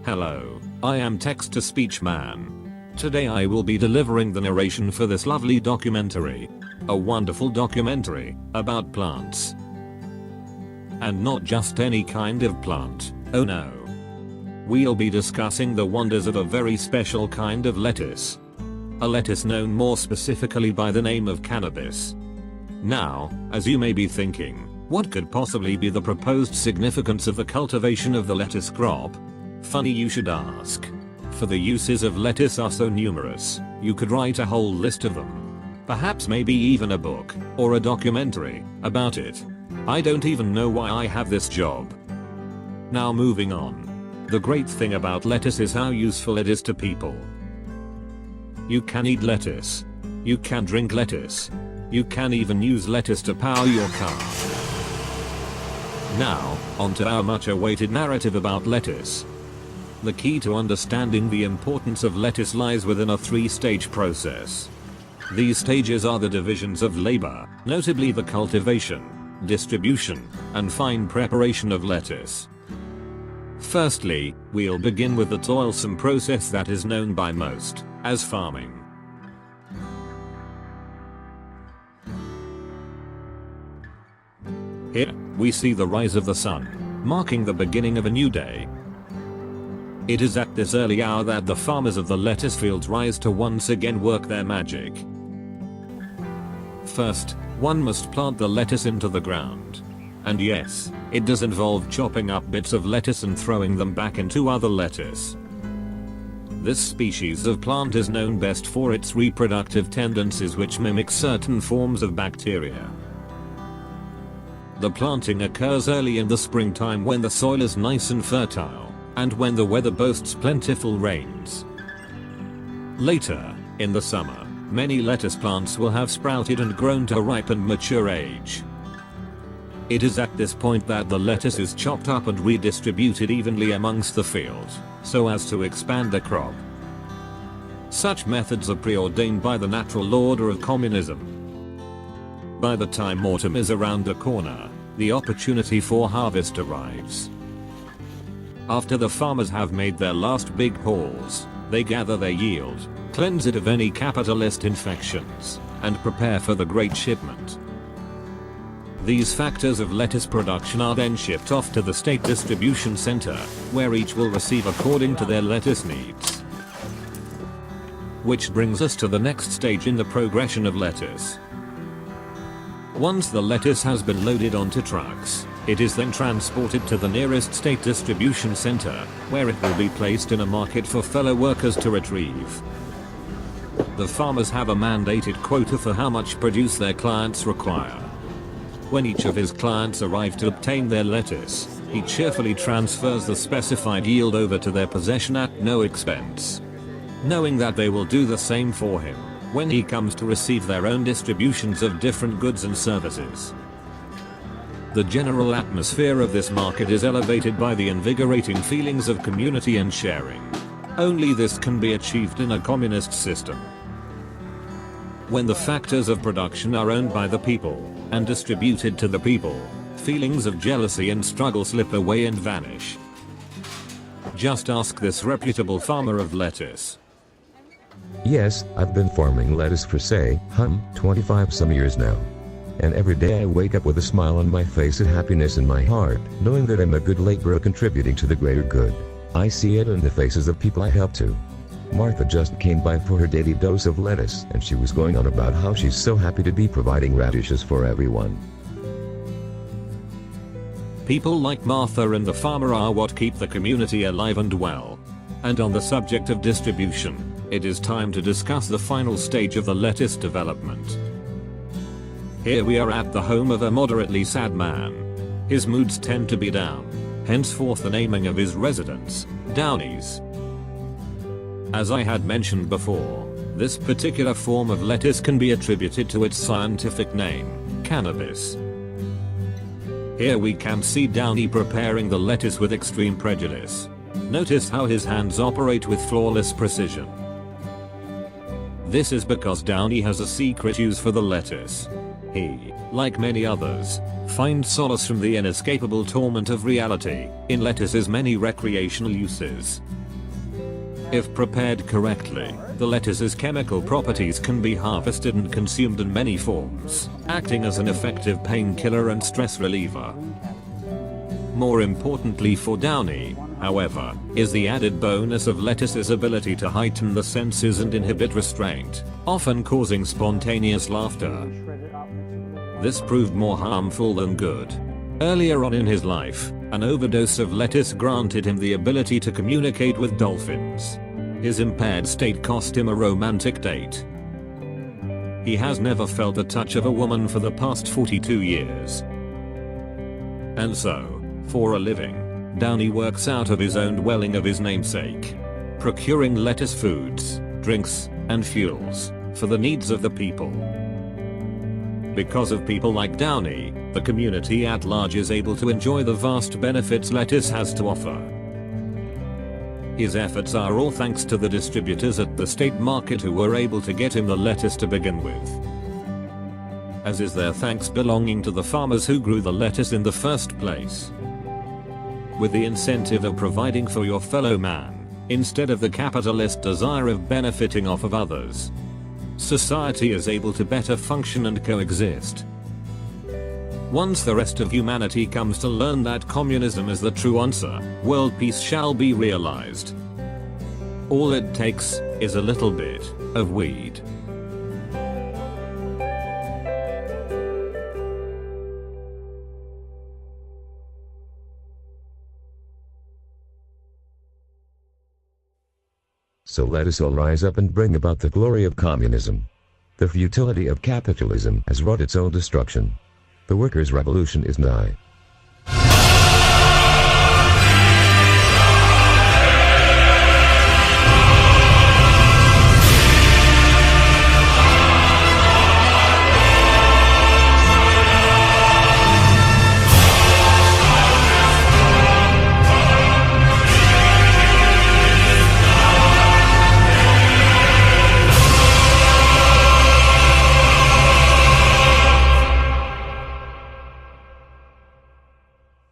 Hello, I am Text-to-Speech Man. Today I will be delivering the narration for this lovely documentary. A wonderful documentary about plants. And not just any kind of plant, oh no. We'll be discussing the wonders of a very special kind of lettuce. A lettuce known more specifically by the name of cannabis. Now, as you may be thinking, what could possibly be the proposed significance of the cultivation of the lettuce crop? Funny you should ask. For the uses of lettuce are so numerous, you could write a whole list of them. Perhaps maybe even a book, or a documentary, about it. I don't even know why I have this job. Now moving on. The great thing about lettuce is how useful it is to people. You can eat lettuce. You can drink lettuce. You can even use lettuce to power your car. Now, onto our much awaited narrative about lettuce. The key to understanding the importance of lettuce lies within a three-stage process. These stages are the divisions of labor, notably the cultivation, distribution, and fine preparation of lettuce. Firstly, we'll begin with the toilsome process that is known by most as farming. Here, we see the rise of the sun, marking the beginning of a new day. It is at this early hour that the farmers of the lettuce fields rise to once again work their magic. First, one must plant the lettuce into the ground. And yes, it does involve chopping up bits of lettuce and throwing them back into other lettuce. This species of plant is known best for its reproductive tendencies, which mimic certain forms of bacteria. The planting occurs early in the springtime when the soil is nice and fertile, and when the weather boasts plentiful rains. Later, in the summer, many lettuce plants will have sprouted and grown to a ripe and mature age. It is at this point that the lettuce is chopped up and redistributed evenly amongst the fields, so as to expand the crop. Such methods are preordained by the natural order of communism. By the time autumn is around the corner, the opportunity for harvest arrives. After the farmers have made their last big hauls, they gather their yield, cleanse it of any capitalist infections, and prepare for the great shipment. These factors of lettuce production are then shipped off to the state distribution center, where each will receive according to their lettuce needs. Which brings us to the next stage in the progression of lettuce. Once the lettuce has been loaded onto trucks, it is then transported to the nearest state distribution center, where it will be placed in a market for fellow workers to retrieve. The farmers have a mandated quota for how much produce their clients require. When each of his clients arrive to obtain their lettuce, he cheerfully transfers the specified yield over to their possession at no expense, knowing that they will do the same for him when he comes to receive their own distributions of different goods and services. The general atmosphere of this market is elevated by the invigorating feelings of community and sharing. Only this can be achieved in a communist system. When the factors of production are owned by the people and distributed to the people, feelings of jealousy and struggle slip away and vanish. Just ask this reputable farmer of lettuce. Yes, I've been farming lettuce for 25 some years now. And every day I wake up with a smile on my face and happiness in my heart, knowing that I'm a good laborer contributing to the greater good. I see it in the faces of people I help too. Martha just came by for her daily dose of lettuce, and she was going on about how she's so happy to be providing radishes for everyone. People like Martha and the farmer are what keep the community alive and well. And on the subject of distribution, it is time to discuss the final stage of the lettuce development. Here we are at the home of a moderately sad man. His moods tend to be down, henceforth the naming of his residence, Downey's. As I had mentioned before, this particular form of lettuce can be attributed to its scientific name, cannabis. Here we can see Downey preparing the lettuce with extreme prejudice. Notice how his hands operate with flawless precision. This is because Downey has a secret use for the lettuce. He, like many others, finds solace from the inescapable torment of reality in lettuce's many recreational uses. If prepared correctly, the lettuce's chemical properties can be harvested and consumed in many forms, acting as an effective painkiller and stress reliever. More importantly for Downey, however, is the added bonus of lettuce's ability to heighten the senses and inhibit restraint, often causing spontaneous laughter. This proved more harmful than good. Earlier on in his life, an overdose of lettuce granted him the ability to communicate with dolphins. His impaired state cost him a romantic date. He has never felt the touch of a woman for the past 42 years. And so, for a living, Downey works out of his own dwelling of his namesake, procuring lettuce foods, drinks, and fuels for the needs of the people. Because of people like Downey, the community at large is able to enjoy the vast benefits lettuce has to offer. His efforts are all thanks to the distributors at the state market who were able to get him the lettuce to begin with. As is their thanks belonging to the farmers who grew the lettuce in the first place. With the incentive of providing for your fellow man, instead of the capitalist desire of benefiting off of others, society is able to better function and coexist. Once the rest of humanity comes to learn that communism is the true answer, world peace shall be realized. All it takes is a little bit of weed. So let us all rise up and bring about the glory of communism. The futility of capitalism has wrought its own destruction. The workers' revolution is nigh.